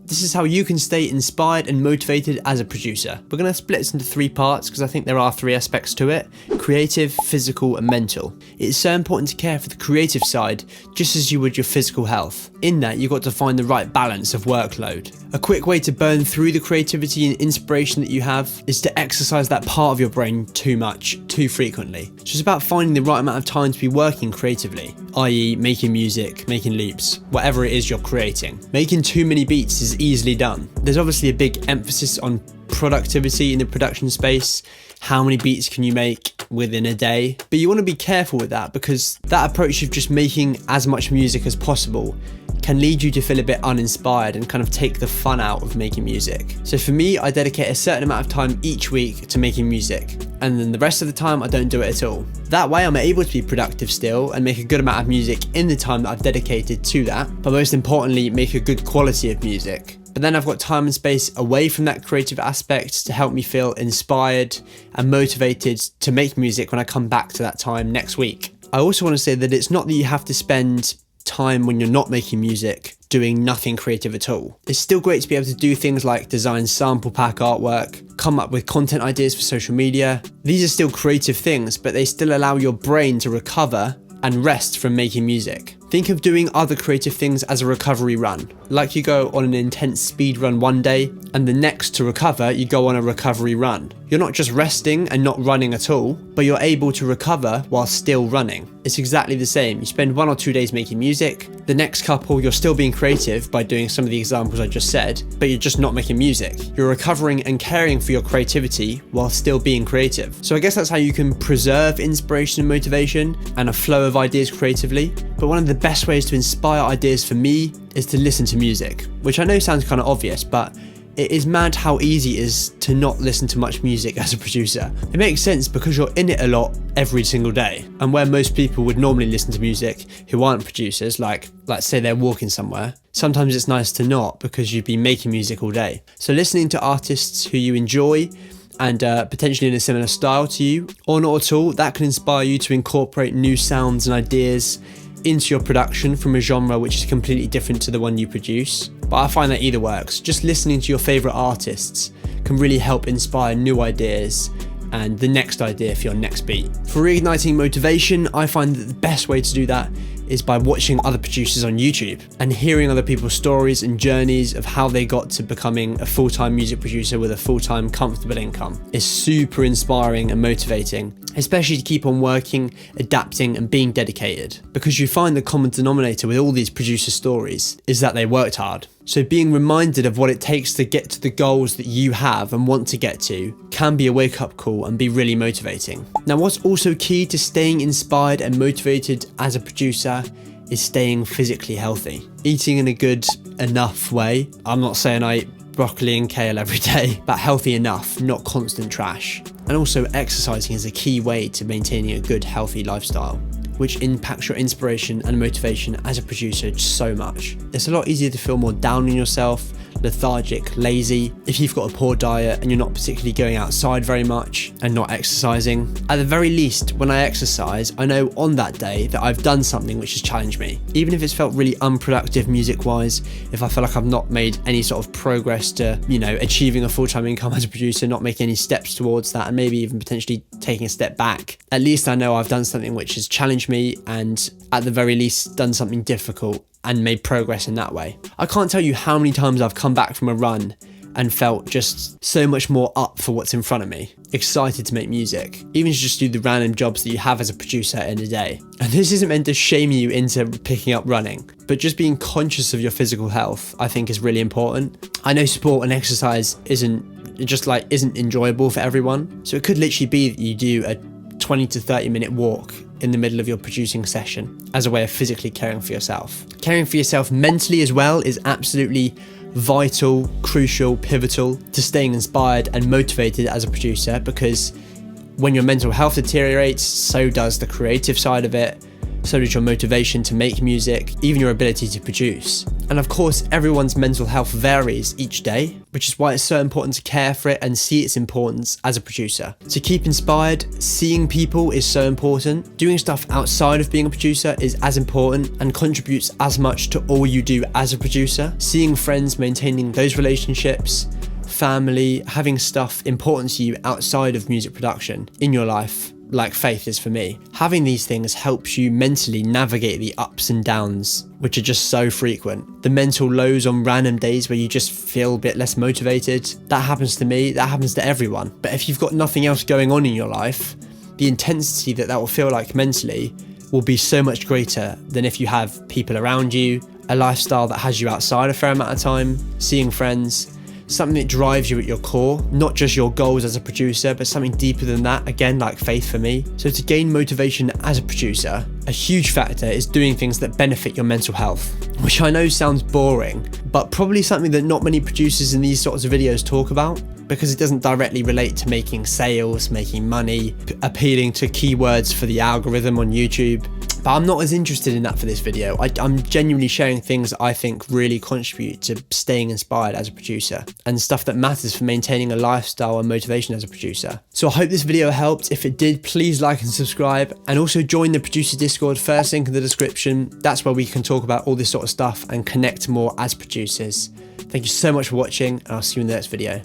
This is how you can stay inspired and motivated as a producer. We're going to split this into 3 parts because I think there are 3 aspects to it: creative, physical and mental. It's so important to care for the creative side just as you would your physical health. In that, you've got to find the right balance of workload. A quick way to burn through the creativity and inspiration that you have is to exercise that part of your brain too much, too frequently. So it's about finding the right amount of time to be working creatively, i.e. making music, making loops, whatever it is you're creating. Making too many beats is easily done. There's obviously a big emphasis on productivity in the production space. How many beats can you make within a day? But you want to be careful with that, because that approach of just making as much music as possible can lead you to feel a bit uninspired and kind of take the fun out of making music. So for me, I dedicate a certain amount of time each week to making music, and then the rest of the time I don't do it at all. That way I'm able to be productive still and make a good amount of music in the time that I've dedicated to that, but most importantly, make a good quality of music. But then I've got time and space away from that creative aspect to help me feel inspired and motivated to make music when I come back to that time next week. I also want to say that it's not that you have to spend time when you're not making music doing nothing creative at all. It's still great to be able to do things like design sample pack artwork, come up with content ideas for social media. These are still creative things, but they still allow your brain to recover and rest from making music. Think of doing other creative things as a recovery run. Like you go on an intense speed run one day, and the next to recover, you go on a recovery run. You're not just resting and not running at all, but you're able to recover while still running. It's exactly the same. You spend 1 or 2 days making music. The next couple, you're still being creative by doing some of the examples I just said, but you're just not making music. You're recovering and caring for your creativity while still being creative. So I guess that's how you can preserve inspiration and motivation and a flow of ideas creatively. But one of the best ways to inspire ideas for me is to listen to music, which I know sounds kind of obvious, but it is mad how easy it is to not listen to much music as a producer. It makes sense because you're in it a lot every single day, and where most people would normally listen to music who aren't producers, like let's say they're walking somewhere, sometimes it's nice to not, because you've been making music all day. So listening to artists who you enjoy and potentially in a similar style to you, or not at all, that can inspire you to incorporate new sounds and ideas into your production from a genre which is completely different to the one you produce. But I find that either works. Just listening to your favourite artists can really help inspire new ideas and the next idea for your next beat. For reigniting motivation, I find that the best way to do that is by watching other producers on YouTube and hearing other people's stories and journeys of how they got to becoming a full-time music producer with a full-time comfortable income. It's super inspiring and motivating, especially to keep on working, adapting and being dedicated, because you find the common denominator with all these producer stories is that they worked hard. So being reminded of what it takes to get to the goals that you have and want to get to can be a wake-up call and be really motivating. Now, what's also key to staying inspired and motivated as a producer is staying physically healthy. Eating in a good enough way. I'm not saying I eat broccoli and kale every day, but healthy enough, not constant trash. And also exercising is a key way to maintaining a good, healthy lifestyle, which impacts your inspiration and motivation as a producer so much. It's a lot easier to feel more down on yourself, lethargic, lazy, if you've got a poor diet and you're not particularly going outside very much and not exercising. At the very least, when I exercise, I know on that day that I've done something which has challenged me. Even if it's felt really unproductive music-wise, if I feel like I've not made any sort of progress to, achieving a full-time income as a producer, not making any steps towards that, and maybe even potentially taking a step back, at least I know I've done something which has challenged me and at the very least done something difficult and made progress in that way. I can't tell you how many times I've come back from a run and felt just so much more up for what's in front of me, excited to make music, even to just do the random jobs that you have as a producer in a day. And this isn't meant to shame you into picking up running, but just being conscious of your physical health, I think, is really important. I know sport and exercise isn't enjoyable for everyone, so it could literally be that you do a 20 to 30 minute walk in the middle of your producing session as a way of physically caring for yourself. Caring for yourself mentally as well is absolutely vital, crucial, pivotal to staying inspired and motivated as a producer, because when your mental health deteriorates, so does the creative side of it, So does your motivation to make music, even your ability to produce. And of course, everyone's mental health varies each day, which is why it's so important to care for it and see its importance as a producer. To keep inspired, seeing people is so important. Doing stuff outside of being a producer is as important and contributes as much to all you do as a producer. Seeing friends, maintaining those relationships, family, having stuff important to you outside of music production in your life, like faith is for me. Having these things helps you mentally navigate the ups and downs, which are just so frequent. The mental lows on random days where you just feel a bit less motivated. That happens to me, that happens to everyone. But if you've got nothing else going on in your life, the intensity that will feel like mentally will be so much greater than if you have people around you, a lifestyle that has you outside a fair amount of time, seeing friends, something that drives you at your core, not just your goals as a producer, but something deeper than that, again, like faith for me. So to gain motivation as a producer, a huge factor is doing things that benefit your mental health, which I know sounds boring, but probably something that not many producers in these sorts of videos talk about, because it doesn't directly relate to making sales, making money, appealing to keywords for the algorithm on YouTube. But I'm not as interested in that for this video. I'm genuinely sharing things that I think really contribute to staying inspired as a producer and stuff that matters for maintaining a lifestyle and motivation as a producer. So I hope this video helped. If it did, please like and subscribe, and also join the producer Discord, first link in the description. That's where we can talk about all this sort of stuff and connect more as producers. Thank you so much for watching, and I'll see you in the next video.